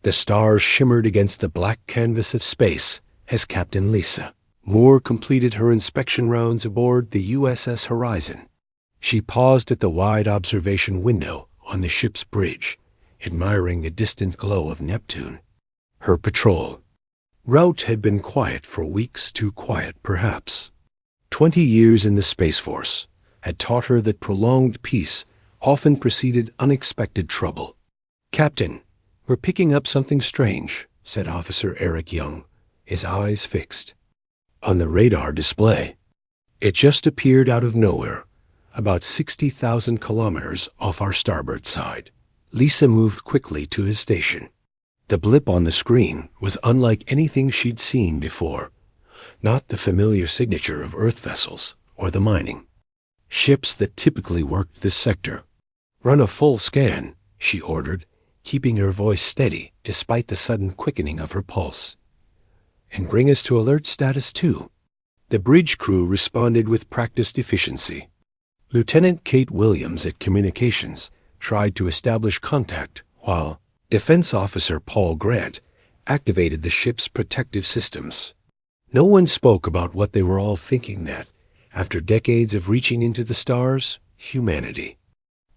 The stars shimmered against the black canvas of space as Captain Lisa Moore completed her inspection rounds aboard the USS Horizon. She paused at the wide observation window on the ship's bridge, admiring the distant glow of Neptune. Her patrol route had been quiet for weeks, too quiet perhaps. 20 years in the Space Force had taught her that prolonged peace often preceded unexpected trouble. "Captain, we're picking up something strange," said Officer Eric Young, his eyes fixed on the radar display. It just appeared out of nowhere, about 60,000 kilometers off our starboard side. Lisa moved quickly to his station. The blip on the screen was unlike anything she'd seen before, not the familiar signature of Earth vessels or the mining ships that typically worked this sector. "Run a full scan," she ordered, keeping her voice steady despite the sudden quickening of her pulse. "And bring us to alert status too." The bridge crew responded with practiced efficiency. Lieutenant Kate Williams at Communications tried to establish contact, while Defense Officer Paul Grant activated the ship's protective systems. No one spoke about what they were all thinking, that, after decades of reaching into the stars, humanity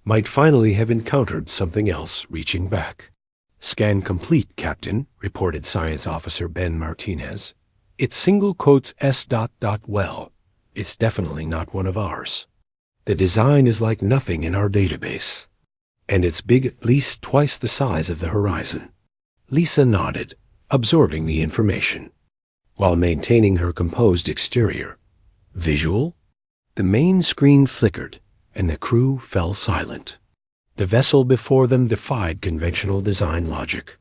might finally have encountered something else reaching back. "Scan complete, Captain," reported Science Officer Ben Martinez. "It's single quotes S.well. It's definitely not one of ours. The design is like nothing in our database, and it's big, at least twice the size of the Horizon." Lisa nodded, absorbing the information, while maintaining her composed exterior. "Visual?" The main screen flickered, and the crew fell silent. The vessel before them defied conventional design logic.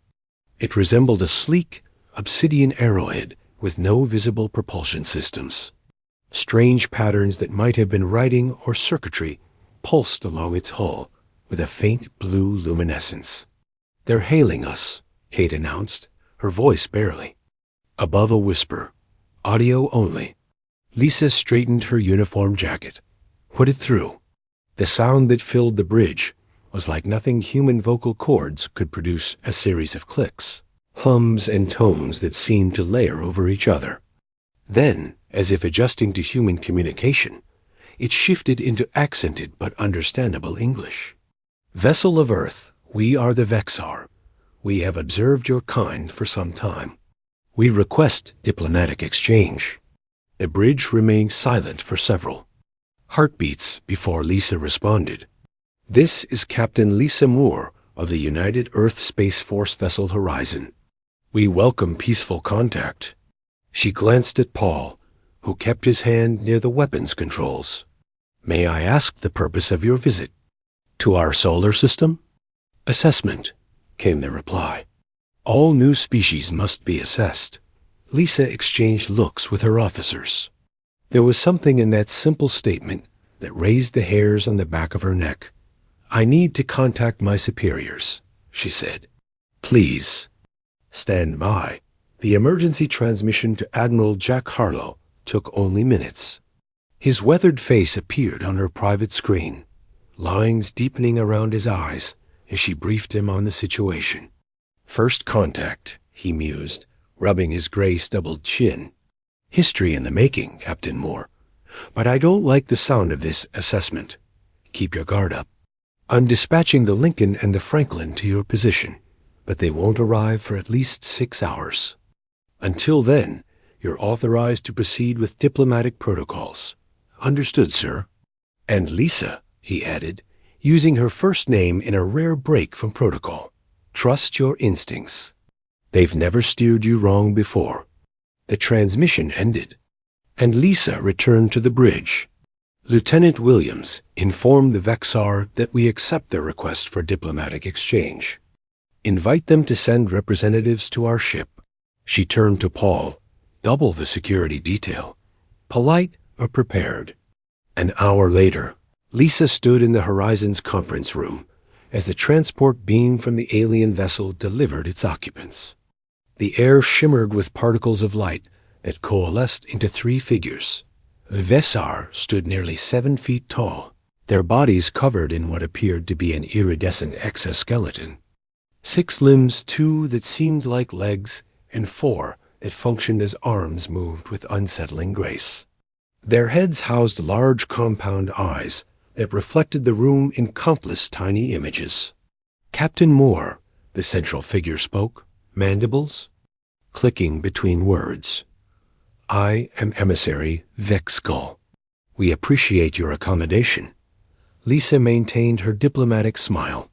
It resembled a sleek, obsidian arrowhead with no visible propulsion systems. Strange patterns that might have been writing or circuitry pulsed along its hull with a faint blue luminescence. "They're hailing us," Kate announced, her voice barely above a whisper. "Audio only." Lisa straightened her uniform jacket, put it through. The sound that filled the bridge was like nothing human vocal cords could produce, a series of clicks, hums, and tones that seemed to layer over each other. Then, as if adjusting to human communication, it shifted into accented but understandable English. "Vessel of Earth, we are the Vexar. We have observed your kind for some time. We request diplomatic exchange." The bridge remained silent for several heartbeats before Lisa responded. "This is Captain Lisa Moore of the United Earth Space Force vessel Horizon. We welcome peaceful contact." She glanced at Paul, who kept his hand near the weapons controls. "May I ask the purpose of your visit?" "To our solar system?" "Assessment," came the reply. "All new species must be assessed." Lisa exchanged looks with her officers. There was something in that simple statement that raised the hairs on the back of her neck. "I need to contact my superiors," she said. "Please stand by." The emergency transmission to Admiral Jack Harlow took only minutes. His weathered face appeared on her private screen, lines deepening around his eyes as she briefed him on the situation. "First contact," he mused, rubbing his gray stubbled chin. "History in the making, Captain Moore. But I don't like the sound of this assessment. Keep your guard up. I'm dispatching the Lincoln and the Franklin to your position, but they won't arrive for at least 6 hours. Until then, you're authorized to proceed with diplomatic protocols." "Understood, sir." "And Lisa," he added, using her first name in a rare break from protocol, "trust your instincts. They've never steered you wrong before." The transmission ended, and Lisa returned to the bridge. "Lieutenant Williams informed the Vexar that we accept their request for diplomatic exchange. Invite them to send representatives to our ship." She turned to Paul, double the security detail, polite but prepared. An hour later, Lisa stood in the Horizon's conference room as the transport beam from the alien vessel delivered its occupants. The air shimmered with particles of light that coalesced into 3 figures. The Vexar stood nearly 7 feet tall, their bodies covered in what appeared to be an iridescent exoskeleton. 6 limbs, 2 that seemed like legs, and 4 that functioned as arms moved with unsettling grace. Their heads housed large compound eyes that reflected the room in countless tiny images. Captain Moore, the central figure, spoke, mandibles clicking between words. I am Emissary Vexkull. We appreciate your accommodation. Lisa maintained her diplomatic smile.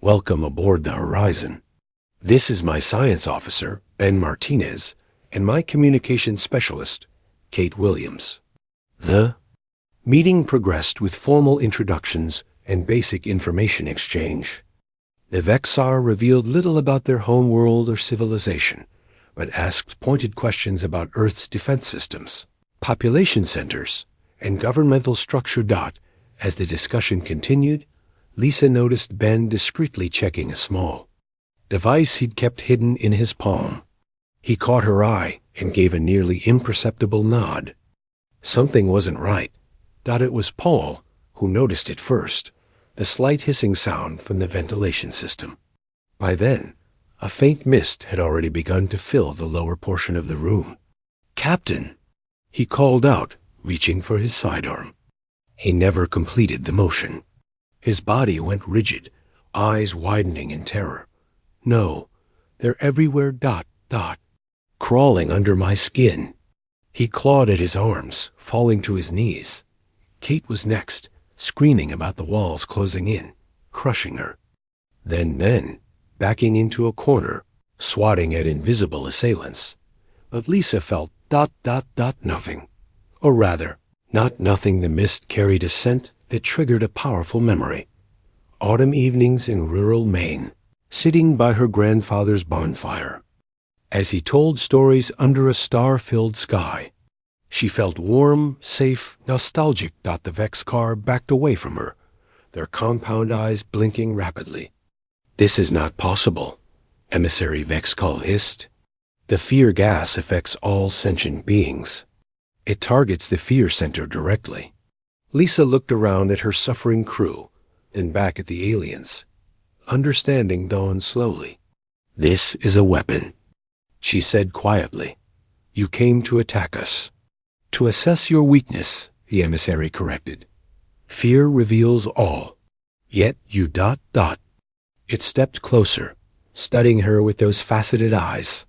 Welcome aboard the Horizon. This is my science officer, Ben Martinez, and my communications specialist, Kate Williams. The meeting progressed with formal introductions and basic information exchange. The Vexar revealed little about their homeworld or civilization, but asked pointed questions about Earth's defense systems, population centers, and governmental structure. As the discussion continued, Lisa noticed Ben discreetly checking a small device he'd kept hidden in his palm. He caught her eye and gave a nearly imperceptible nod. Something wasn't right. It was Paul who noticed it first, the slight hissing sound from the ventilation system. By then, a faint mist had already begun to fill the lower portion of the room. Captain, he called out, reaching for his sidearm. He never completed the motion. His body went rigid, eyes widening in terror. No, they're everywhere. Crawling under my skin. He clawed at his arms, falling to his knees. Kate was next, screaming about the walls closing in, crushing her. Then men, backing into a corner, swatting at invisible assailants. But Lisa felt nothing. Or rather, not nothing. The mist carried a scent that triggered a powerful memory. Autumn evenings in rural Maine, sitting by her grandfather's bonfire. As he told stories under a star-filled sky, she felt warm, safe, nostalgic. The Vexcar backed away from her, their compound eyes blinking rapidly. This is not possible, Emissary Vexkull hissed. The fear gas affects all sentient beings. It targets the fear center directly. Lisa looked around at her suffering crew, then back at the aliens. Understanding dawned slowly. This is a weapon, she said quietly. You came to attack us. To assess your weakness, the emissary corrected. Fear reveals all. Yet you ... It stepped closer, studying her with those faceted eyes.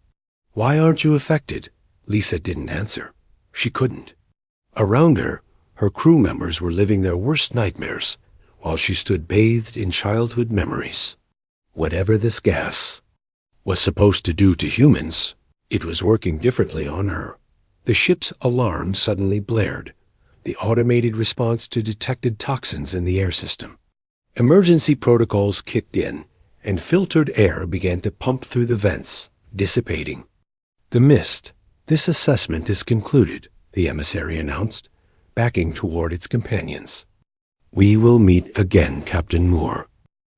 Why aren't you affected? Lisa didn't answer. She couldn't. Around her, her crew members were living their worst nightmares, while she stood bathed in childhood memories. Whatever this gas was supposed to do to humans, it was working differently on her. The ship's alarm suddenly blared, the automated response to detected toxins in the air system. Emergency protocols kicked in, and filtered air began to pump through the vents, dissipating. The mist. This assessment is concluded, the emissary announced, backing toward its companions. We will meet again, Captain Moore.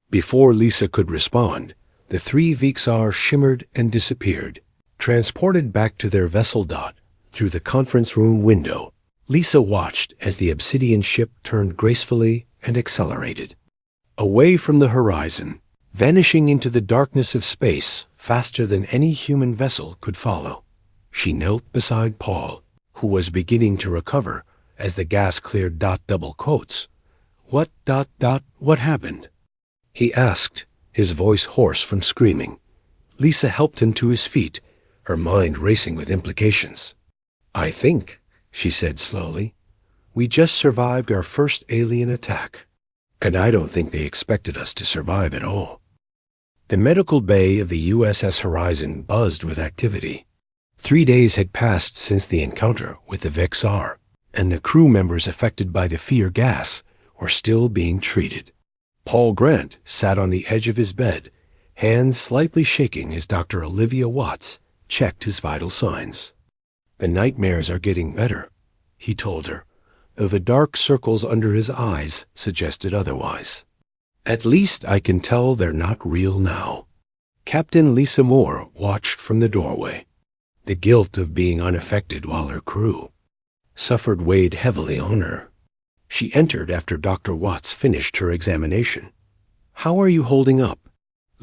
Before Lisa could respond, the 3 Vexar shimmered and disappeared, transported back to their vessel. Through the conference room window, Lisa watched as the obsidian ship turned gracefully and accelerated. Away from the horizon, vanishing into the darkness of space faster than any human vessel could follow. She knelt beside Paul, who was beginning to recover as the gas cleared. Double quotes. What happened? He asked, his voice hoarse from screaming. Lisa helped him to his feet, her mind racing with implications. I think, she said slowly, we just survived our first alien attack, and I don't think they expected us to survive at all. The medical bay of the USS Horizon buzzed with activity. 3 days had passed since the encounter with the Vexar, and the crew members affected by the fear gas were still being treated. Paul Grant sat on the edge of his bed, hands slightly shaking as Dr. Olivia Watts checked his vital signs. The nightmares are getting better, he told her, though the dark circles under his eyes suggested otherwise. At least I can tell they're not real now. Captain Lisa Moore watched from the doorway. The guilt of being unaffected while her crew suffered weighed heavily on her. She entered after Dr. Watts finished her examination. How are you holding up?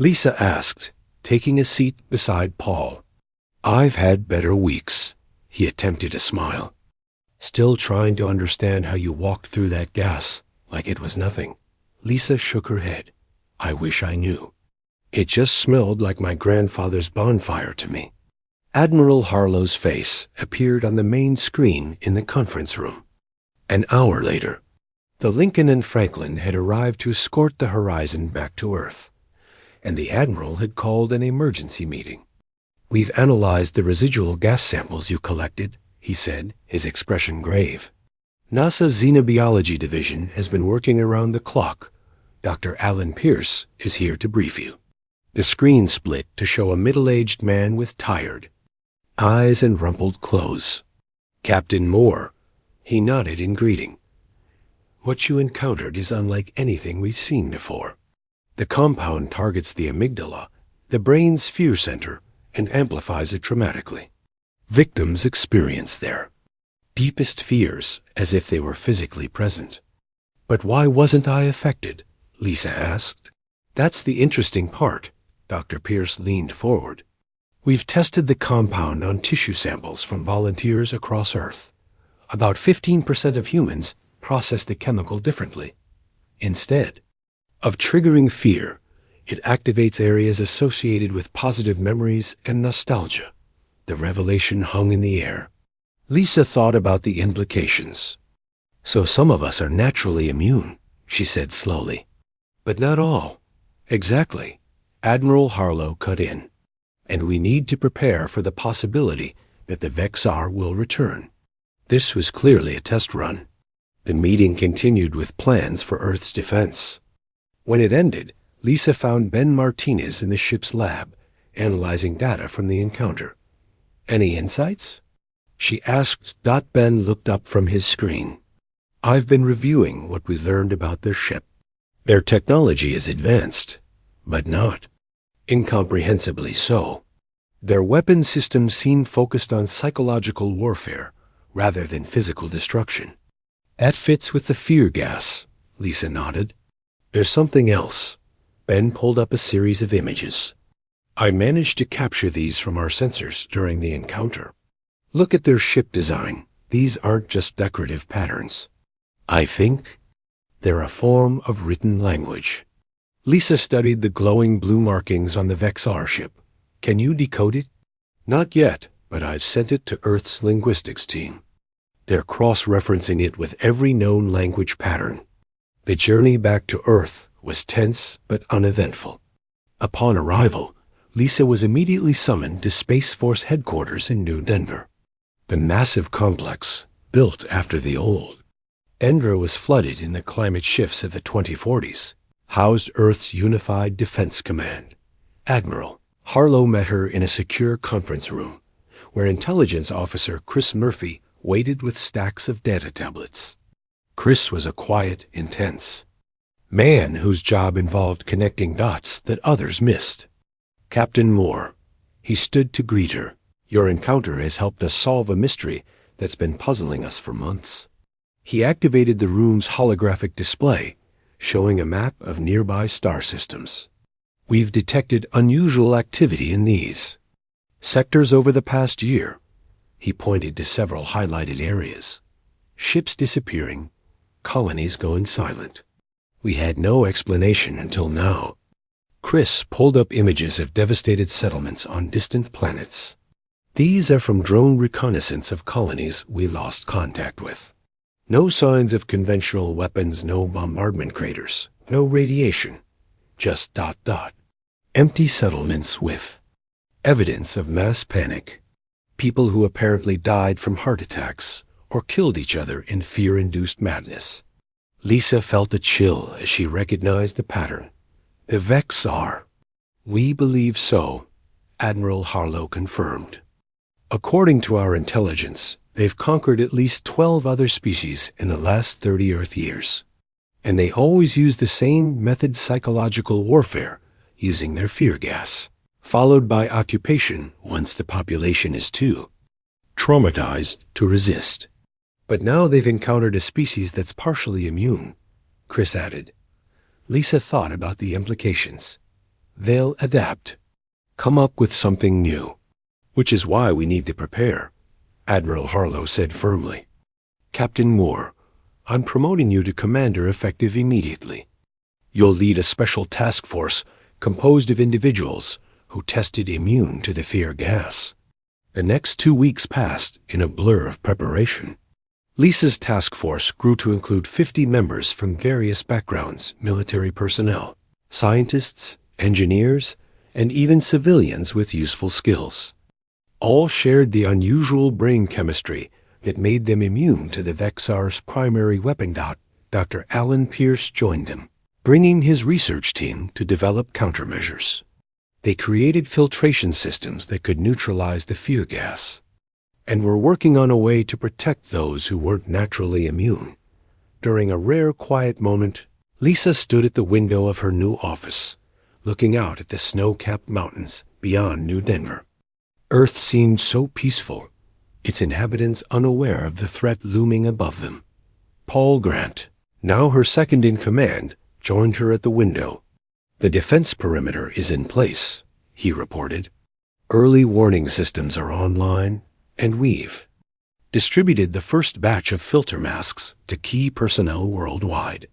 Lisa asked, taking a seat beside Paul. "I've had better weeks." He attempted a smile. "Still trying to understand how you walked through that gas like it was nothing." Lisa shook her head. "I wish I knew. It just smelled like my grandfather's bonfire to me." Admiral Harlow's face appeared on the main screen in the conference room. An hour later, the Lincoln and Franklin had arrived to escort the Horizon back to Earth, and the Admiral had called an emergency meeting. "We've analyzed the residual gas samples you collected," he said, his expression grave. "NASA's Xenobiology Division has been working around the clock. Dr. Alan Pierce is here to brief you." The screen split to show a middle-aged man with tired eyes and rumpled clothes. "Captain Moore." He nodded in greeting. "What you encountered is unlike anything we've seen before. The compound targets the amygdala, the brain's fear center, and amplifies it dramatically. Victims experience their deepest fears as if they were physically present." "But why wasn't I affected?" Lisa asked. "That's the interesting part." Dr. Pierce leaned forward. "We've tested the compound on tissue samples from volunteers across Earth. About 15% of humans process the chemical differently. Instead of triggering fear, it activates areas associated with positive memories and nostalgia." The revelation hung in the air. Lisa thought about the implications. "So some of us are naturally immune," she said slowly. "But not all." "Exactly." Admiral Harlow cut in. "And we need to prepare for the possibility that the Vexar will return." This was clearly a test run. The meeting continued with plans for Earth's defense. When it ended, Lisa found Ben Martinez in the ship's lab, analyzing data from the encounter. "Any insights?" she asked. Ben looked up from his screen. "I've been reviewing what we learned about their ship. Their technology is advanced, but not incomprehensibly so. Their weapon systems seem focused on psychological warfare rather than physical destruction." "That fits with the fear gas," Lisa nodded. "There's something else." Ben pulled up a series of images. "I managed to capture these from our sensors during the encounter. Look at their ship design. These aren't just decorative patterns. I think they're a form of written language." Lisa studied the glowing blue markings on the Vexar ship. "Can you decode it?" "Not yet, but I've sent it to Earth's linguistics team. They're cross-referencing it with every known language pattern." The journey back to Earth was tense but uneventful. Upon arrival, Lisa was immediately summoned to Space Force headquarters in New Denver. The massive complex, built after the old Endra was flooded in the climate shifts of the 2040s, housed Earth's Unified Defense Command. Admiral Harlow met her in a secure conference room, where intelligence officer Chris Murphy waited with stacks of data tablets. Chris was a quiet, intense man whose job involved connecting dots that others missed. "Captain Moore." He stood to greet her. "Your encounter has helped us solve a mystery that's been puzzling us for months." He activated the room's holographic display, showing a map of nearby star systems. "We've detected unusual activity in these sectors over the past year." He pointed to several highlighted areas. "Ships disappearing, colonies going silent. We had no explanation until now." Chris pulled up images of devastated settlements on distant planets. "These are from drone reconnaissance of colonies we lost contact with. No signs of conventional weapons, no bombardment craters, no radiation. Just ... empty settlements with evidence of mass panic. People who apparently died from heart attacks or killed each other in fear-induced madness." Lisa felt a chill as she recognized the pattern. "The Vexar." "We believe so," Admiral Harlow confirmed. "According to our intelligence, they've conquered at least 12 other species in the last 30 Earth years. And they always use the same method: psychological warfare, using their fear gas, followed by occupation once the population is too traumatized to resist. But now they've encountered a species that's partially immune," Chris added. Lisa thought about the implications. they'll adapt, come up with something new. Which is why we need to prepare, Admiral Harlow said firmly. Captain Moore, I'm promoting you to commander effective immediately. You'll lead a special task force composed of individuals who tested immune to the fear gas. The next 2 weeks passed in a blur of preparation. Lisa's task force grew to include 50 members from various backgrounds, military personnel, scientists, engineers, and even civilians with useful skills. All shared the unusual brain chemistry that made them immune to the Vexar's primary weapon. Dr. Alan Pierce joined them, bringing his research team to develop countermeasures. They created filtration systems that could neutralize the fear gas, and were working on a way to protect those who weren't naturally immune. During a rare quiet moment, Lisa stood at the window of her new office, looking out at the snow-capped mountains beyond New Denver. Earth seemed so peaceful, its inhabitants unaware of the threat looming above them. Paul Grant, now her second-in-command, joined her at the window. The defense perimeter is in place, he reported. Early warning systems are online, and we've distributed the first batch of filter masks to key personnel worldwide.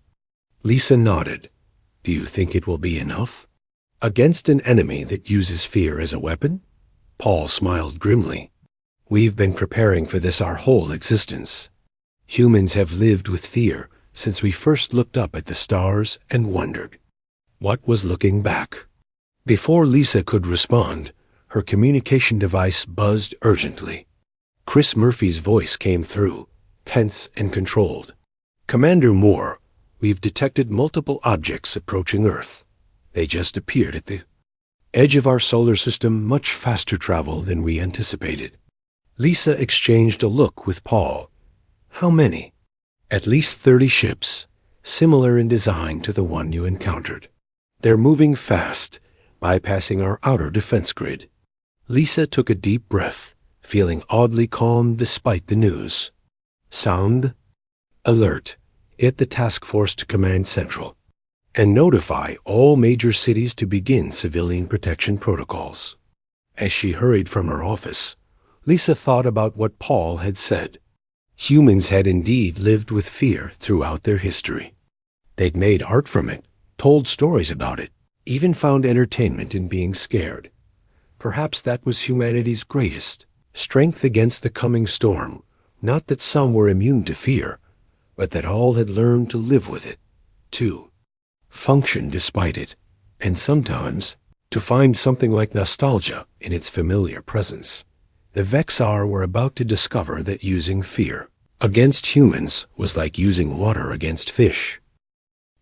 Lisa nodded. Do you think it will be enough? Against an enemy that uses fear as a weapon? Paul smiled grimly. We've been preparing for this our whole existence. Humans have lived with fear since we first looked up at the stars and wondered. What was looking back? Before Lisa could respond, her communication device buzzed urgently. Chris Murphy's voice came through, tense and controlled. Commander Moore, we've detected multiple objects approaching Earth. They just appeared at the edge of our solar system, much faster travel than we anticipated. Lisa exchanged a look with Paul. How many? At least 30 ships, similar in design to the one you encountered. They're moving fast, bypassing our outer defense grid. Lisa took a deep breath, feeling oddly calm despite the news. Sound alert. Hit the task force to Command Central, and notify all major cities to begin civilian protection protocols. As she hurried from her office, Lisa thought about what Paul had said. Humans had indeed lived with fear throughout their history. They'd made art from it, told stories about it, even found entertainment in being scared. Perhaps that was humanity's greatest strength against the coming storm. Not that some were immune to fear, but that all had learned to live with it, too. Function despite it, and sometimes to find something like nostalgia in its familiar presence. The Vexar were about to discover that using fear against humans was like using water against fish.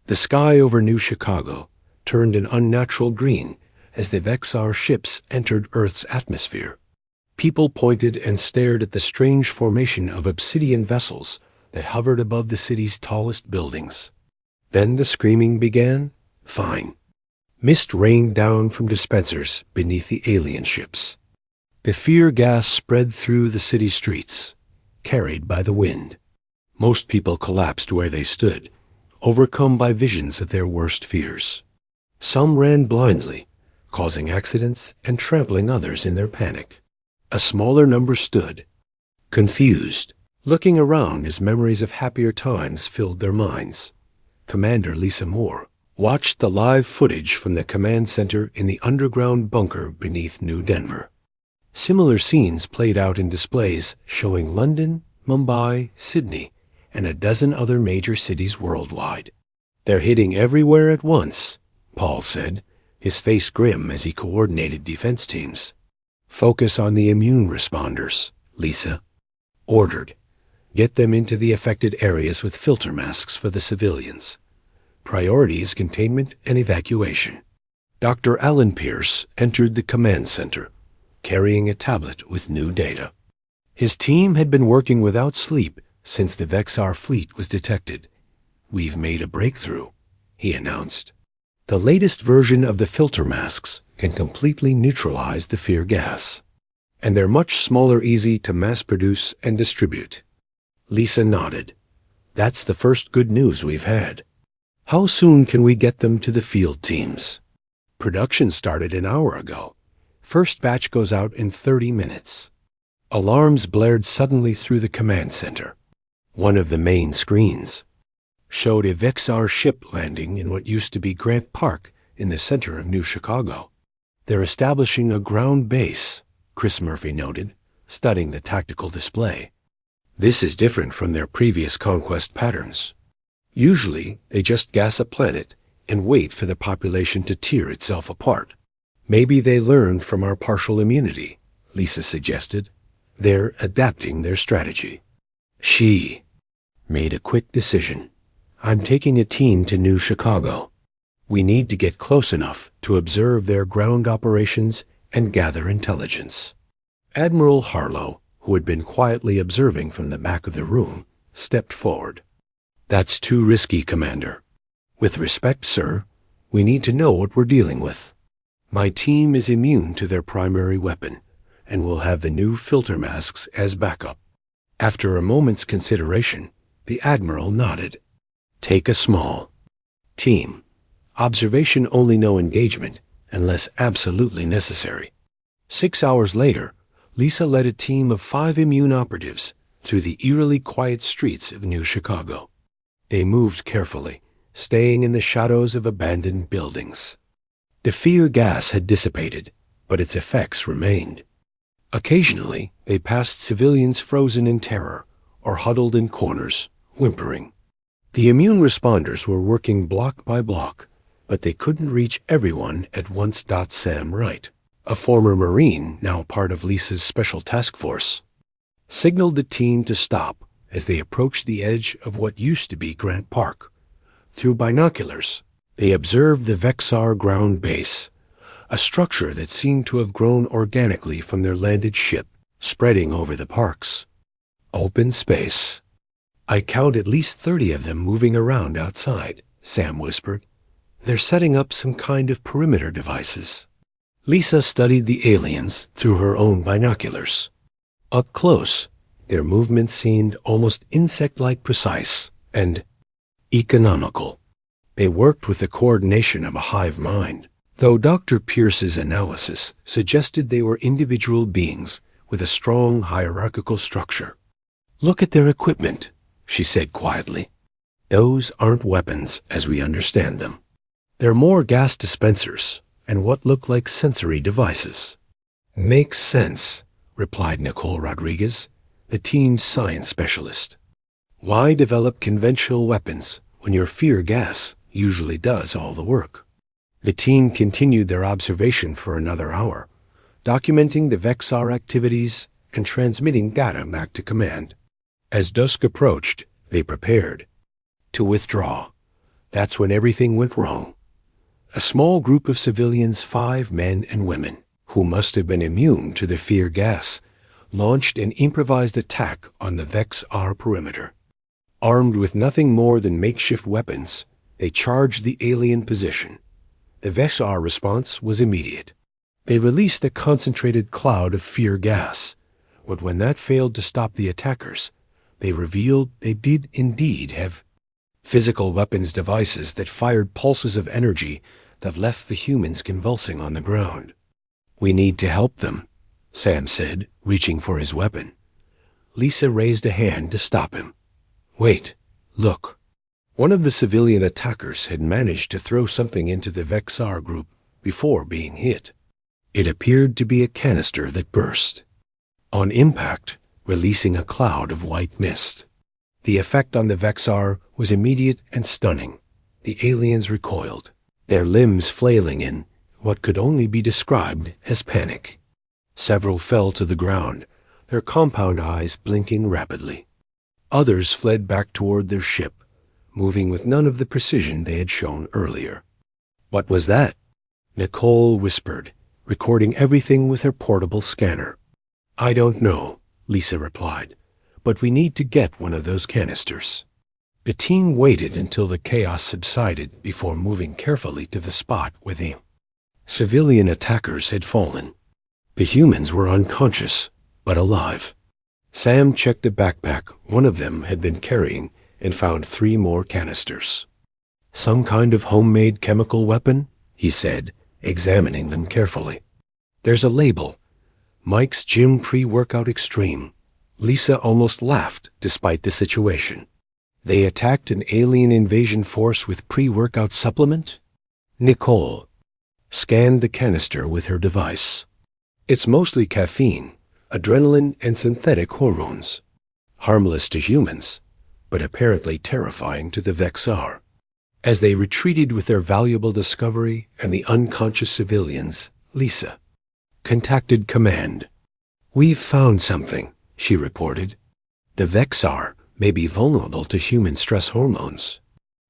The sky over New Chicago turned an unnatural green as the Vexar ships entered Earth's atmosphere. People pointed and stared at the strange formation of obsidian vessels that hovered above the city's tallest buildings. Then the screaming began. Fine. Mist rained down from dispensers beneath the alien ships. The fear gas spread through the city streets, carried by the wind. Most people collapsed where they stood, overcome by visions of their worst fears. Some ran blindly, causing accidents and trampling others in their panic. A smaller number stood, confused, looking around as memories of happier times filled their minds. Commander Lisa Moore watched the live footage from the command center in the underground bunker beneath New Denver. Similar scenes played out in displays showing London, Mumbai, Sydney, and a dozen other major cities worldwide. They're hitting everywhere at once, Paul said, his face grim as he coordinated defense teams. Focus on the immune responders, Lisa ordered. Get them into the affected areas with filter masks for the civilians. Priority is containment and evacuation. Dr. Alan Pierce entered the command center, carrying a tablet with new data. His team had been working without sleep since the Vexar fleet was detected. We've made a breakthrough, he announced. The latest version of the filter masks can completely neutralize the fear gas, and they're much smaller, easy to mass produce and distribute. Lisa nodded. That's the first good news we've had. How soon can we get them to the field teams? Production started an hour ago. First batch goes out in 30 minutes. Alarms blared suddenly through the command center. One of the main screens showed a Vexar ship landing in what used to be Grant Park in the center of New Chicago. They're establishing a ground base, Chris Murphy noted, studying the tactical display. This is different from their previous conquest patterns. Usually, they just gas a planet and wait for the population to tear itself apart. Maybe they learned from our partial immunity, Lisa suggested. They're adapting their strategy. She made a quick decision. I'm taking a team to New Chicago. We need to get close enough to observe their ground operations and gather intelligence. Admiral Harlow, who had been quietly observing from the back of the room, stepped forward. That's too risky, Commander. With respect, sir, we need to know what we're dealing with. My team is immune to their primary weapon, and will have the new filter masks as backup. After a moment's consideration, the Admiral nodded. Take a small team. Observation only, no engagement, unless absolutely necessary. 6 hours later, Lisa led a team of 5 immune operatives through the eerily quiet streets of New Chicago. They moved carefully, staying in the shadows of abandoned buildings. The fear gas had dissipated, but its effects remained. Occasionally, they passed civilians frozen in terror or huddled in corners, whimpering. The immune responders were working block by block, but they couldn't reach everyone at once. Sam Wright, a former Marine now part of Lisa's special task force, signaled the team to stop as they approached the edge of what used to be Grant Park. Through binoculars, they observed the Vexar ground base, a structure that seemed to have grown organically from their landed ship, spreading over the parks. Open space. I count at least 30 of them moving around outside, Sam whispered. They're setting up some kind of perimeter devices. Lisa studied the aliens through her own binoculars. Up close, their movements seemed almost insect-like precise and economical. They worked with the coordination of a hive mind, though Dr. Pierce's analysis suggested they were individual beings with a strong hierarchical structure. Look at their equipment, she said quietly. Those aren't weapons as we understand them. They're more gas dispensers and what look like sensory devices. Makes sense, replied Nicole Rodriguez, the team's science specialist. Why develop conventional weapons when your fear gas usually does all the work? The team continued their observation for another hour, documenting the Vexar activities and transmitting data back to command. As dusk approached, they prepared to withdraw. That's when everything went wrong. A small group of civilians, 5 men and women, who must have been immune to the fear gas, launched an improvised attack on the Vexar perimeter. Armed with nothing more than makeshift weapons, they charged the alien position. The Vexar response was immediate. They released a concentrated cloud of fear gas, but when that failed to stop the attackers, they revealed they did indeed have physical weapons devices that fired pulses of energy that left the humans convulsing on the ground. We need to help them, Sam said, reaching for his weapon. Lisa raised a hand to stop him. Wait, look. One of the civilian attackers had managed to throw something into the Vexar group before being hit. It appeared to be a canister that burst, on impact, releasing a cloud of white mist. The effect on the Vexar was immediate and stunning. The aliens recoiled, their limbs flailing in what could only be described as panic. Several fell to the ground, their compound eyes blinking rapidly. Others fled back toward their ship, moving with none of the precision they had shown earlier. What was that? Nicole whispered, recording everything with her portable scanner. I don't know, Lisa replied, but we need to get one of those canisters. The team waited until the chaos subsided before moving carefully to the spot where the civilian attackers had fallen. The humans were unconscious, but alive. Sam checked the backpack one of them had been carrying and found 3 more canisters. Some kind of homemade chemical weapon, he said, examining them carefully. There's a label, Mike's Gym Pre-Workout Extreme. Lisa almost laughed despite the situation. They attacked an alien invasion force with pre-workout supplement? Nicole scanned the canister with her device. It's mostly caffeine, adrenaline, and synthetic hormones. Harmless to humans, but apparently terrifying to the Vexar. As they retreated with their valuable discovery and the unconscious civilians, Lisa contacted command. "We've found something," she reported. "The Vexar may be vulnerable to human stress hormones.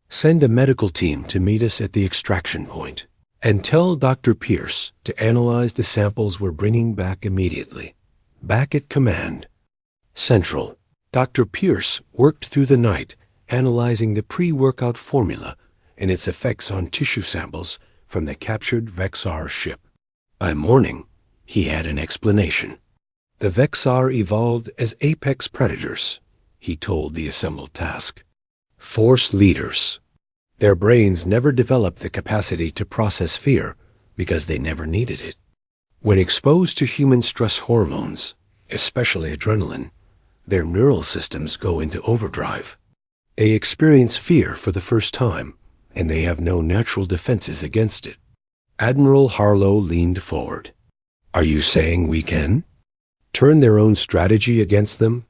Send a medical team to meet us at the extraction point, and tell Dr. Pierce to analyze the samples we're bringing back immediately." Back at command Central, Dr. Pierce worked through the night analyzing the pre-workout formula and its effects on tissue samples from the captured Vexar ship. By morning, he had an explanation. The Vexar evolved as apex predators, he told the assembled task. Force leaders. Their brains never developed the capacity to process fear because they never needed it. When exposed to human stress hormones, especially adrenaline, their neural systems go into overdrive. They experience fear for the first time, and they have no natural defenses against it. Admiral Harlow leaned forward. "Are you saying we can turn their own strategy against them?"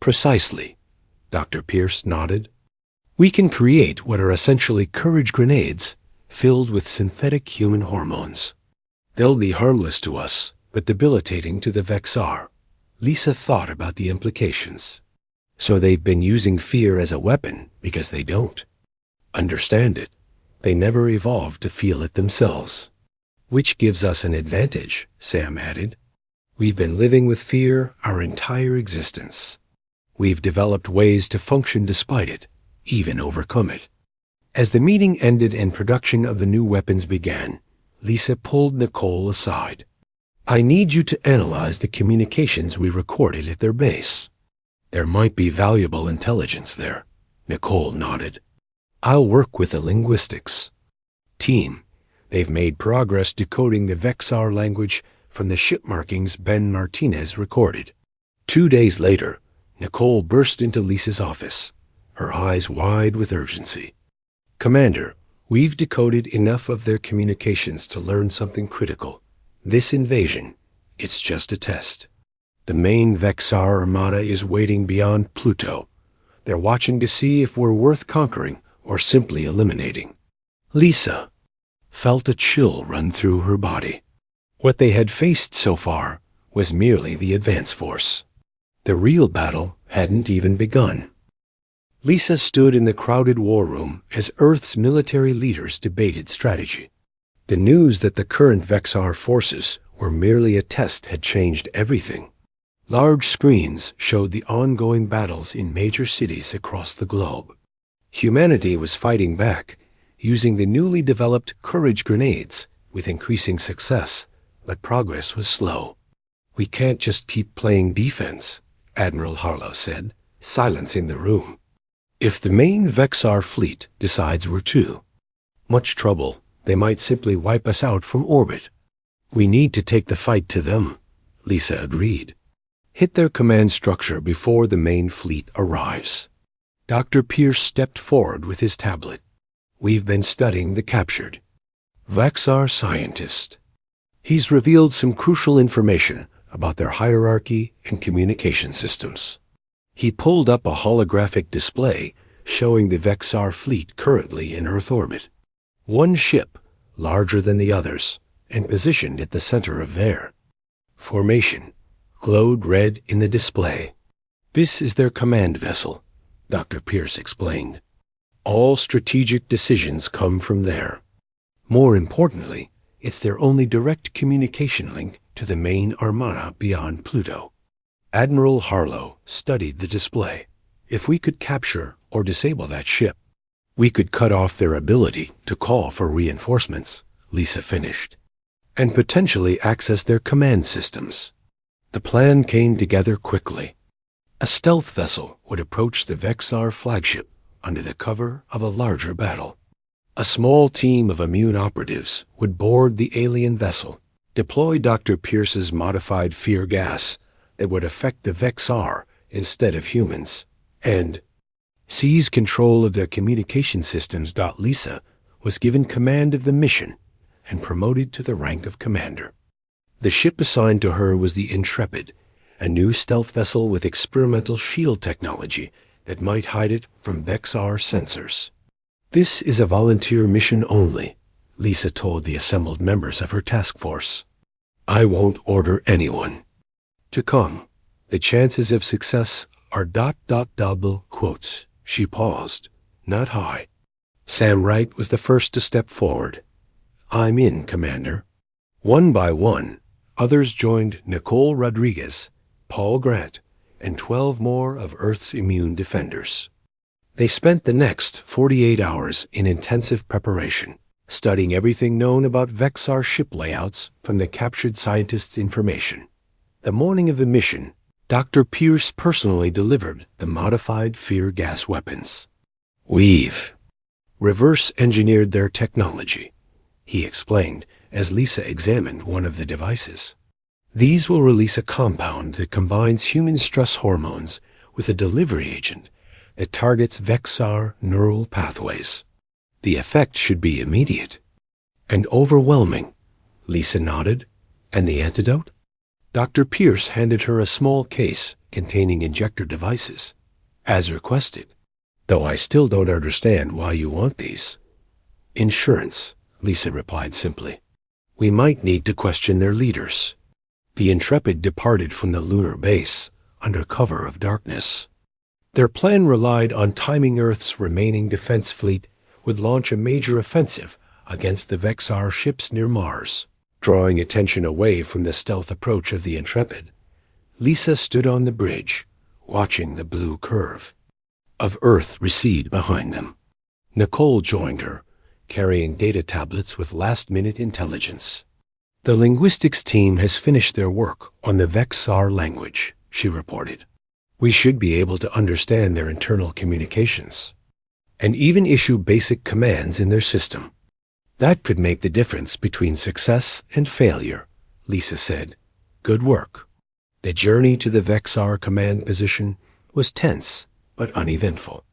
"Precisely," Dr. Pierce nodded. "We can create what are essentially courage grenades filled with synthetic human hormones. They'll be harmless to us, but debilitating to the Vexar." Lisa thought about the implications. So they've been using fear as a weapon because they don't understand it. They never evolved to feel it themselves. "Which gives us an advantage," Sam added. "We've been living with fear our entire existence. We've developed ways to function despite it, even overcome it." As the meeting ended and production of the new weapons began, Lisa pulled Nicole aside. "I need you to analyze the communications we recorded at their base. There might be valuable intelligence there." Nicole nodded. "I'll work with the linguistics team. They've made progress decoding the Vexar language from the ship markings Ben Martinez recorded." 2 days later, Nicole burst into Lisa's office, her eyes wide with urgency. "Commander, we've decoded enough of their communications to learn something critical. This invasion, it's just a test. The main Vexar armada is waiting beyond Pluto. They're watching to see if we're worth conquering or simply eliminating." Lisa felt a chill run through her body. What they had faced so far was merely the advance force. The real battle hadn't even begun. Lisa stood in the crowded war room as Earth's military leaders debated strategy. The news that the current Vexar forces were merely a test had changed everything. Large screens showed the ongoing battles in major cities across the globe. Humanity was fighting back, using the newly developed courage grenades with increasing success, but progress was slow. "We can't just keep playing defense," Admiral Harlow said, silence in the room. "If the main Vexar fleet decides we're too much trouble, they might simply wipe us out from orbit." "We need to take the fight to them," Lisa agreed. "Hit their command structure before the main fleet arrives." Dr. Pierce stepped forward with his tablet. "We've been studying the captured Vexar scientist. He's revealed some crucial information about their hierarchy and communication systems." He pulled up a holographic display showing the Vexar fleet currently in Earth orbit. One ship, larger than the others, and positioned at the center of their formation, glowed red in the display. "This is their command vessel," Dr. Pierce explained. "All strategic decisions come from there. More importantly, it's their only direct communication link to the main armada beyond Pluto." Admiral Harlow studied the display. "If we could capture or disable that ship, we could cut off their ability to call for reinforcements," Lisa finished, "and potentially access their command systems." The plan came together quickly. A stealth vessel would approach the Vexar flagship under the cover of a larger battle. A small team of immune operatives would board the alien vessel, deploy Dr. Pierce's modified fear gas that would affect the Vexar instead of humans, and seize control of their communication systems. Lisa was given command of the mission and promoted to the rank of commander. The ship assigned to her was the Intrepid, a new stealth vessel with experimental shield technology that might hide it from Vexar sensors. "This is a volunteer mission only," Lisa told the assembled members of her task force. "I won't order anyone to come. The chances of success are ... double quotes." She paused. "Not high." Sam Wright was the first to step forward. "I'm in, Commander." One by one, others joined Nicole Rodriguez, Paul Grant, and 12 more of Earth's immune defenders. They spent the next 48 hours in intensive preparation, studying everything known about Vexar ship layouts from the captured scientists' information. The morning of the mission, Dr. Pierce personally delivered the modified fear gas weapons. "We've reverse-engineered their technology," he explained as Lisa examined one of the devices. "These will release a compound that combines human stress hormones with a delivery agent that targets Vexar neural pathways. The effect should be immediate and overwhelming." Lisa nodded. "And the antidote?" Dr. Pierce handed her a small case containing injector devices, as requested. "Though I still don't understand why you want these." "Insurance," Lisa replied simply. "We might need to question their leaders." The Intrepid departed from the lunar base under cover of darkness. Their plan relied on timing Earth's remaining defense fleet would launch a major offensive against the Vexar ships near Mars. Drawing attention away from the stealth approach of the Intrepid, Lisa stood on the bridge, watching the blue curve of Earth recede behind them. Nicole joined her, carrying data tablets with last-minute intelligence. "The linguistics team has finished their work on the Vexar language," she reported. "We should be able to understand their internal communications and even issue basic commands in their system. That could make the difference between success and failure," Lisa said. "Good work." The journey to the Vexar command position was tense but uneventful.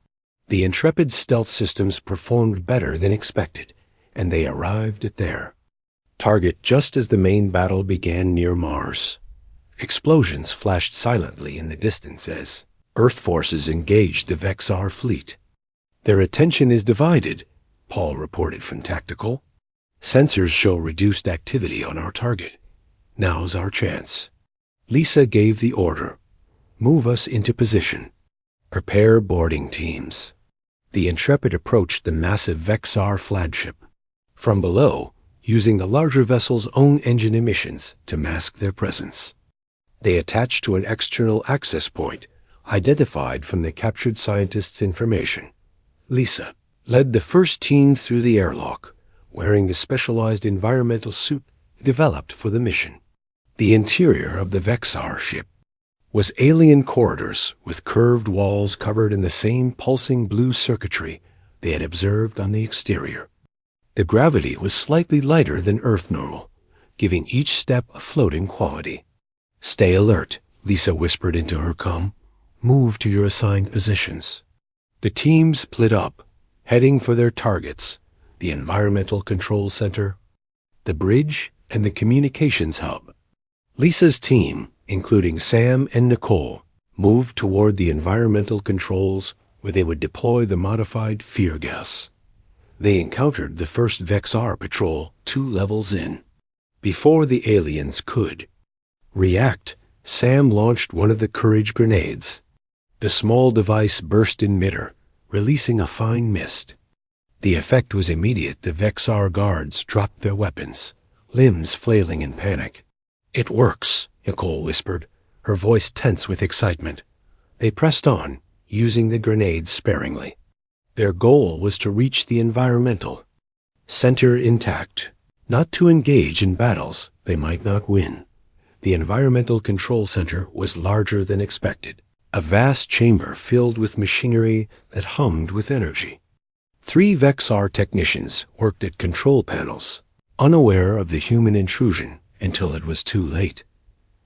The Intrepid's stealth systems performed better than expected, and they arrived at their target just as the main battle began near Mars. Explosions flashed silently in the distance as Earth forces engaged the Vexar fleet. "Their attention is divided," Paul reported from Tactical. "Sensors show reduced activity on our target. Now's our chance." Lisa gave the order. "Move us into position. Prepare boarding teams." The Intrepid approached the massive Vexar flagship from below, using the larger vessel's own engine emissions to mask their presence. They attached to an external access point identified from the captured scientists' information. Lisa led the first team through the airlock, wearing the specialized environmental suit developed for the mission. The interior of the Vexar ship was alien corridors with curved walls covered in the same pulsing blue circuitry they had observed on the exterior. The gravity was slightly lighter than Earth normal, giving each step a floating quality. "Stay alert," Lisa whispered into her comm. "Move to your assigned positions." The team split up, heading for their targets, the Environmental Control Center, the bridge, and the Communications Hub. Lisa's team, including Sam and Nicole, moved toward the environmental controls where they would deploy the modified fear gas. They encountered the first Vexar patrol 2 levels in. Before the aliens could react, Sam launched one of the courage grenades. The small device burst in midair, releasing a fine mist. The effect was immediate. The Vexar guards dropped their weapons, limbs flailing in panic. "It works," Nicole whispered, her voice tense with excitement. They pressed on, using the grenades sparingly. Their goal was to reach the environmental center intact, not to engage in battles they might not win. The Environmental Control Center was larger than expected, a vast chamber filled with machinery that hummed with energy. 3 Vexar technicians worked at control panels, unaware of the human intrusion until it was too late.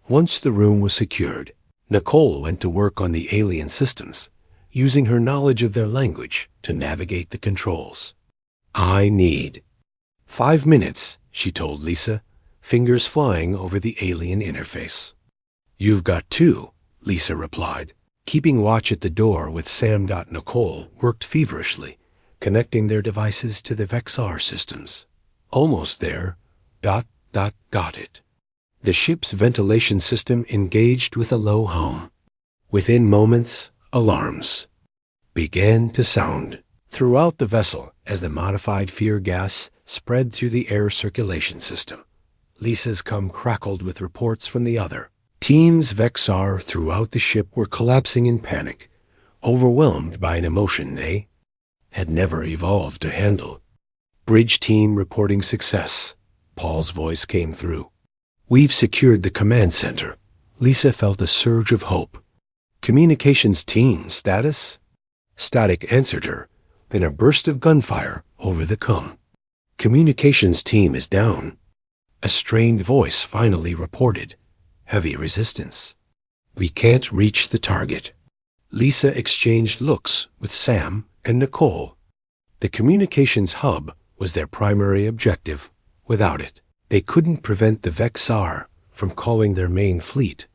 Once the room was secured, Nicole went to work on the alien systems, using her knowledge of their language to navigate the controls. "I need 5 minutes," she told Lisa, fingers flying over the alien interface. "You've got 2, Lisa replied. Keeping watch at the door with Sam. Nicole worked feverishly, connecting their devices to the Vexar systems. Almost there. Got it. The ship's ventilation system engaged with a low hum. Within moments, alarms began to sound throughout the vessel as the modified fear gas spread through the air circulation system. Lisa's cum crackled with reports from the other. Teams Vexar throughout the ship were collapsing in panic, overwhelmed by an emotion they had never evolved to handle. "Bridge team reporting success," Paul's voice came through. "We've secured the command center." Lisa felt a surge of hope. "Communications team status?" Static answered her, then a burst of gunfire over the cum. "Communications team is down." A strained voice finally reported. "Heavy resistance. We can't reach the target." Lisa exchanged looks with Sam and Nicole. The communications hub was their primary objective. Without it, they couldn't prevent the Vexar from calling their main fleet.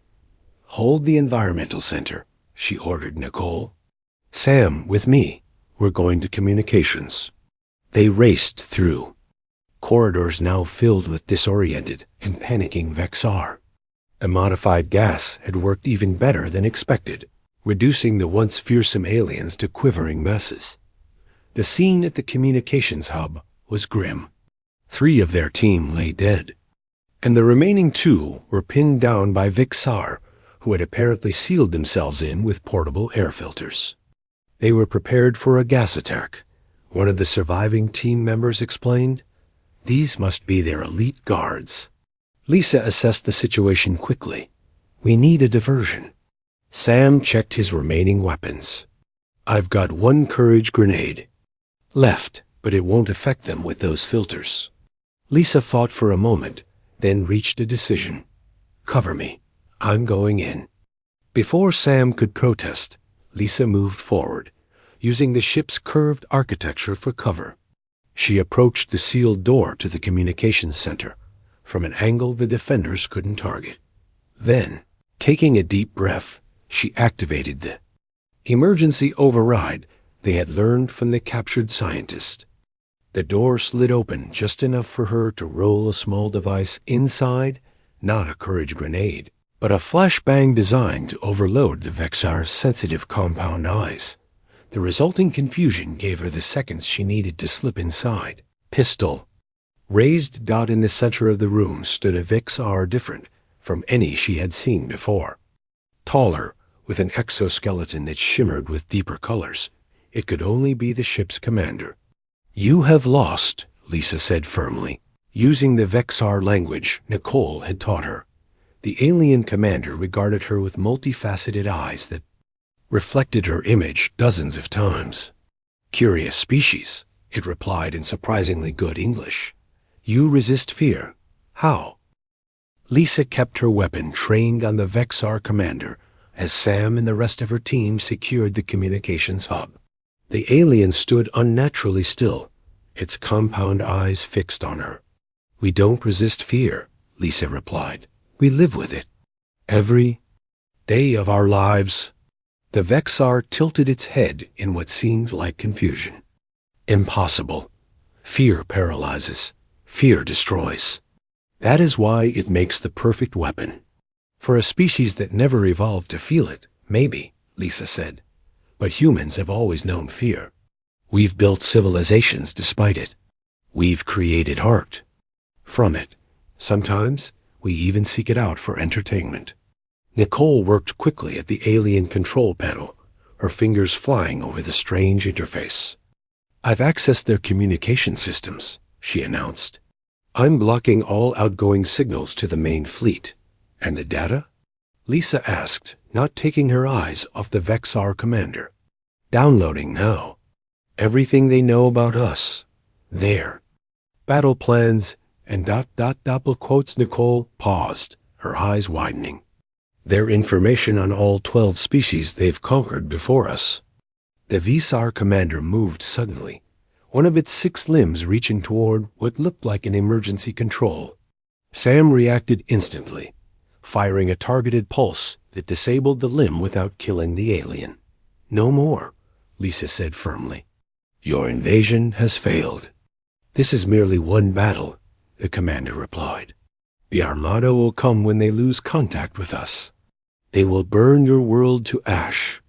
"Hold the environmental center," she ordered Nicole. "Sam, with me. We're going to communications." They raced through corridors now filled with disoriented and panicking Vexar. A modified gas had worked even better than expected, reducing the once fearsome aliens to quivering messes. The scene at the communications hub was grim. 3 of their team lay dead, and the remaining 2 were pinned down by Vexar, who had apparently sealed themselves in with portable air filters. They were prepared for a gas attack, one of the surviving team members explained. These must be their elite guards. Lisa assessed the situation quickly. "We need a diversion." Sam checked his remaining weapons. "I've got 1 courage grenade left, but it won't affect them with those filters." Lisa thought for a moment, then reached a decision. "Cover me. I'm going in." Before Sam could protest, Lisa moved forward, using the ship's curved architecture for cover. She approached the sealed door to the communications center from an angle the defenders couldn't target. Then, taking a deep breath, she activated the emergency override they had learned from the captured scientist. The door slid open just enough for her to roll a small device inside, not a courage grenade, but a flashbang designed to overload the Vexar's sensitive compound eyes. The resulting confusion gave her the seconds she needed to slip inside. Pistol. Raised dot in the center of the room stood a Vexar different from any she had seen before. Taller, with an exoskeleton that shimmered with deeper colors, it could only be the ship's commander. "You have lost," Lisa said firmly, using the Vexar language Nicole had taught her. The alien commander regarded her with multifaceted eyes that reflected her image dozens of times. "Curious species," it replied in surprisingly good English. "You resist fear. How?" Lisa kept her weapon trained on the Vexar commander as Sam and the rest of her team secured the communications hub. The alien stood unnaturally still, its compound eyes fixed on her. "We don't resist fear," Lisa replied. "We live with it. Every day of our lives." The Vexar tilted its head in what seemed like confusion. "Impossible. Fear paralyzes. Fear destroys. That is why it makes the perfect weapon." "For a species that never evolved to feel it, maybe," Lisa said. "But humans have always known fear. We've built civilizations despite it. We've created art from it. Sometimes we even seek it out for entertainment." Nicole worked quickly at the alien control panel, her fingers flying over the strange interface. "I've accessed their communication systems," she announced. "I'm blocking all outgoing signals to the main fleet." "And the data?" Lisa asked, not taking her eyes off the Vexar commander. "Downloading now." Everything they know about us. Their battle plans and ... double quotes. Nicole paused, her eyes widening. Their information on all 12 species they've conquered before us. The VSAR commander moved suddenly, one of its 6 limbs reaching toward what looked like an emergency control. Sam reacted instantly, firing a targeted pulse that disabled the limb without killing the alien. No more, Lisa said firmly. Your invasion has failed. This is merely one battle, the commander replied. The Armada will come when they lose contact with us. They will burn your world to ash.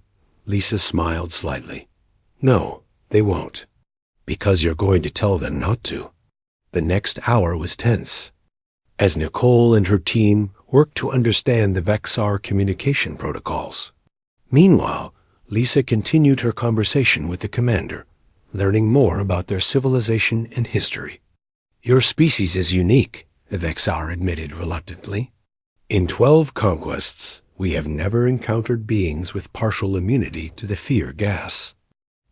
Lisa smiled slightly. No, they won't. Because you're going to tell them not to. The next hour was tense, as Nicole and her team worked to understand the Vexar communication protocols. Meanwhile, Lisa continued her conversation with the commander, learning more about their civilization and history. Your species is unique, the Vexar admitted reluctantly. In 12 conquests, we have never encountered beings with partial immunity to the fear gas.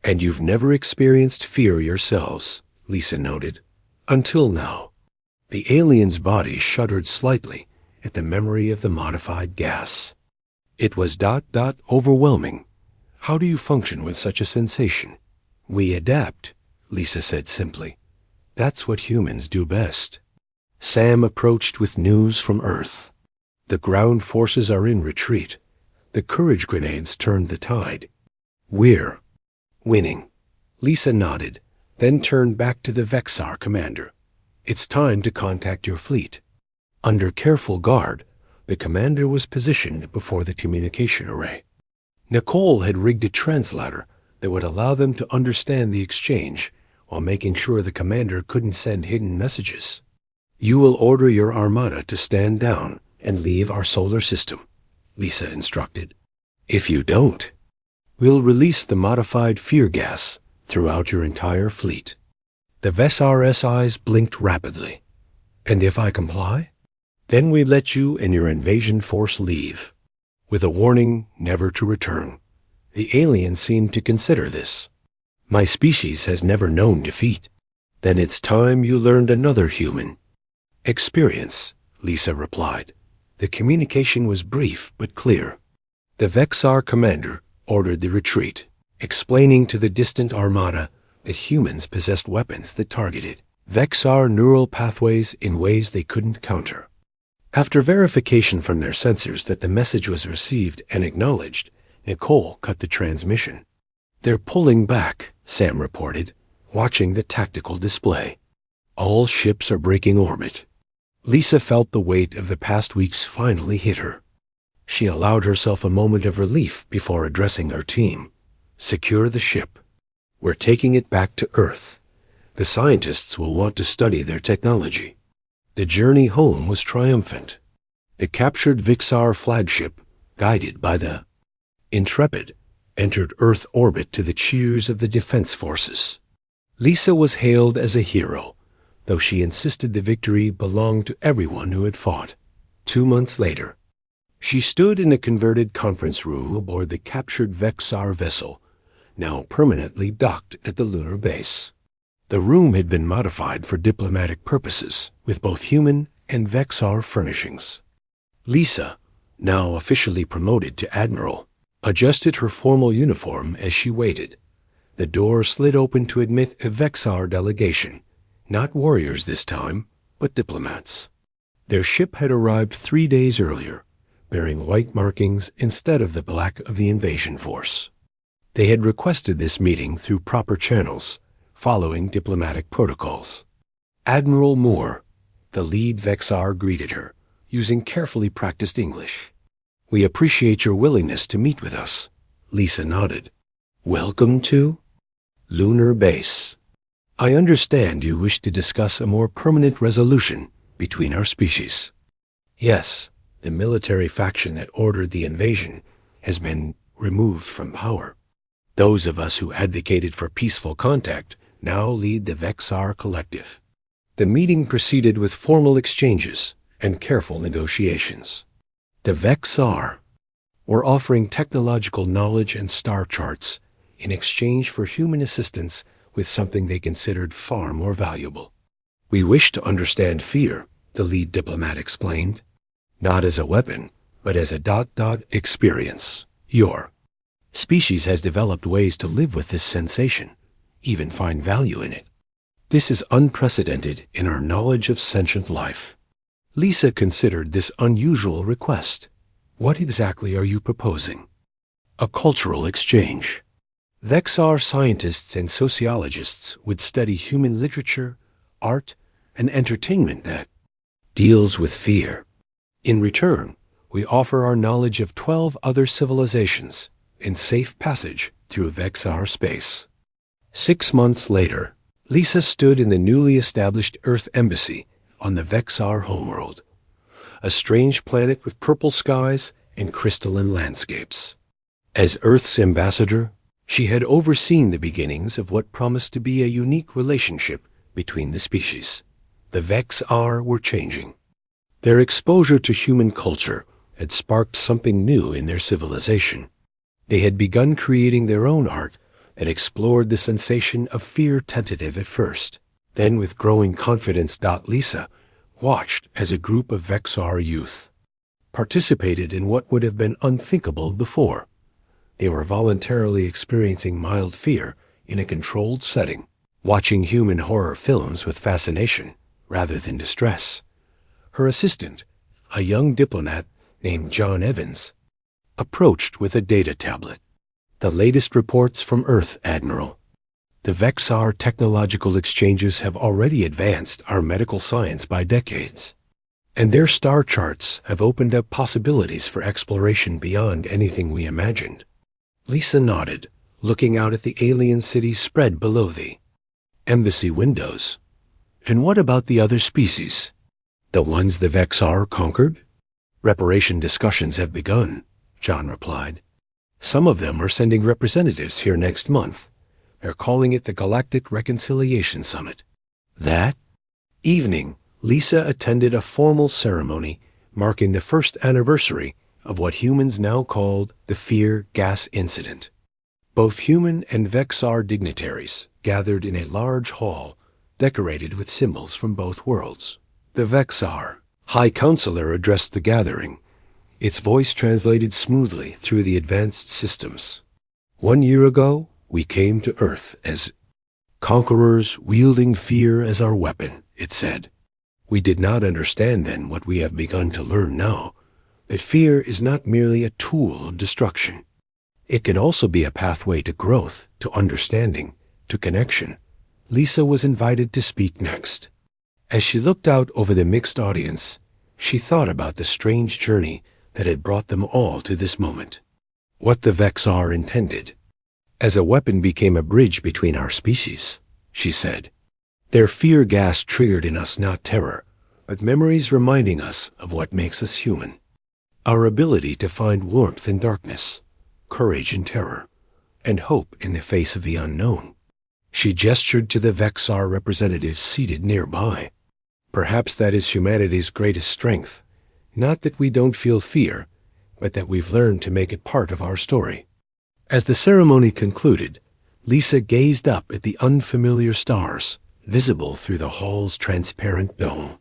And you've never experienced fear yourselves, Lisa noted. Until now. The alien's body shuddered slightly at the memory of the modified gas. It was ... overwhelming. How do you function with such a sensation? We adapt, Lisa said simply. That's what humans do best. Sam approached with news from Earth. The ground forces are in retreat. The courage grenades turned the tide. We're winning. Lisa nodded, then turned back to the Vexar commander. It's time to contact your fleet. Under careful guard, the commander was positioned before the communication array. Nicole had rigged a translator that would allow them to understand the exchange while making sure the commander couldn't send hidden messages. You will order your armada to stand down and leave our solar system, Lisa instructed. If you don't, we'll release the modified fear gas throughout your entire fleet. The Vesar's eyes blinked rapidly. And if I comply? Then we let you and your invasion force leave, with a warning never to return. The alien seemed to consider this. My species has never known defeat. Then it's time you learned another human experience, Lisa replied. The communication was brief but clear. The Vexar commander ordered the retreat, explaining to the distant armada that humans possessed weapons that targeted Vexar neural pathways in ways they couldn't counter. After verification from their sensors that the message was received and acknowledged, Nicole cut the transmission. They're pulling back, Sam reported, watching the tactical display. All ships are breaking orbit. Lisa felt the weight of the past weeks finally hit her. She allowed herself a moment of relief before addressing her team. Secure the ship. We're taking it back to Earth. The scientists will want to study their technology. The journey home was triumphant. The captured Vexar flagship, guided by the Intrepid, entered Earth orbit to the cheers of the defense forces. Lisa was hailed as a hero, though she insisted the victory belonged to everyone who had fought. 2 months later, she stood in a converted conference room aboard the captured Vexar vessel, now permanently docked at the lunar base. The room had been modified for diplomatic purposes, with both human and Vexar furnishings. Lisa, now officially promoted to admiral, adjusted her formal uniform as she waited. The door slid open to admit a Vexar delegation, not warriors this time, but diplomats. Their ship had arrived 3 days earlier, bearing white markings instead of the black of the invasion force. They had requested this meeting through proper channels, following diplomatic protocols. Admiral Moore, the lead Vexar, greeted her, using carefully practiced English. We appreciate your willingness to meet with us. Lisa nodded. Welcome to Lunar Base. I understand you wish to discuss a more permanent resolution between our species. Yes, the military faction that ordered the invasion has been removed from power. Those of us who advocated for peaceful contact now lead the Vexar Collective. The meeting proceeded with formal exchanges and careful negotiations. The Vexar were offering technological knowledge and star charts in exchange for human assistance with something they considered far more valuable. "We wish to understand fear," the lead diplomat explained. "Not as a weapon, but as a experience. Your species has developed ways to live with this sensation, even find value in it. This is unprecedented in our knowledge of sentient life." Lisa considered this unusual request. "What exactly are you proposing?" "A cultural exchange. Vexar scientists and sociologists would study human literature, art, and entertainment that deals with fear. In return, we offer our knowledge of 12 other civilizations in safe passage through Vexar space." 6 months later, Lisa stood in the newly established Earth Embassy on the Vexar homeworld, a strange planet with purple skies and crystalline landscapes. As Earth's ambassador, she had overseen the beginnings of what promised to be a unique relationship between the species. The Vexar were changing. Their exposure to human culture had sparked something new in their civilization. They had begun creating their own art that explored the sensation of fear, tentative at first. Then, with growing confidence, Lisa watched as a group of Vexar youth participated in what would have been unthinkable before. They were voluntarily experiencing mild fear in a controlled setting, watching human horror films with fascination rather than distress. Her assistant, a young diplomat named John Evans, approached with a data tablet. "The latest reports from Earth, Admiral. The Vexar technological exchanges have already advanced our medical science by decades, and their star charts have opened up possibilities for exploration beyond anything we imagined." Lisa nodded, looking out at the alien cities spread below the embassy windows. "And what about the other species? The ones the Vexar conquered?" "Reparation discussions have begun," John replied. "Some of them are sending representatives here next month. They're calling it the Galactic Reconciliation Summit." That evening, Lisa attended a formal ceremony marking the first anniversary of what humans now called the Fear Gas Incident. Both human and Vexar dignitaries gathered in a large hall decorated with symbols from both worlds. The Vexar High Counselor addressed the gathering, its voice translated smoothly through the advanced systems. "1 year ago, we came to Earth as conquerors wielding fear as our weapon," it said. "We did not understand then what we have begun to learn now, that fear is not merely a tool of destruction. It can also be a pathway to growth, to understanding, to connection." Lisa was invited to speak next. As she looked out over the mixed audience, she thought about the strange journey that had brought them all to this moment. What the Vexar intended as a weapon became a bridge between our species, she said. Their fear gas triggered in us not terror, but memories reminding us of what makes us human. Our ability to find warmth in darkness, courage in terror, and hope in the face of the unknown. She gestured to the Vexar representatives seated nearby. "Perhaps that is humanity's greatest strength. Not that we don't feel fear, but that we've learned to make it part of our story." As the ceremony concluded, Lisa gazed up at the unfamiliar stars, visible through the hall's transparent dome.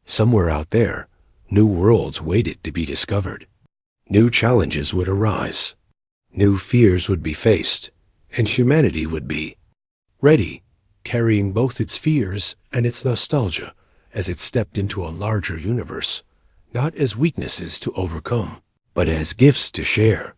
Somewhere out there, new worlds waited to be discovered. New challenges would arise. New fears would be faced, and humanity would be ready, carrying both its fears and its nostalgia as it stepped into a larger universe, not as weaknesses to overcome, but as gifts to share.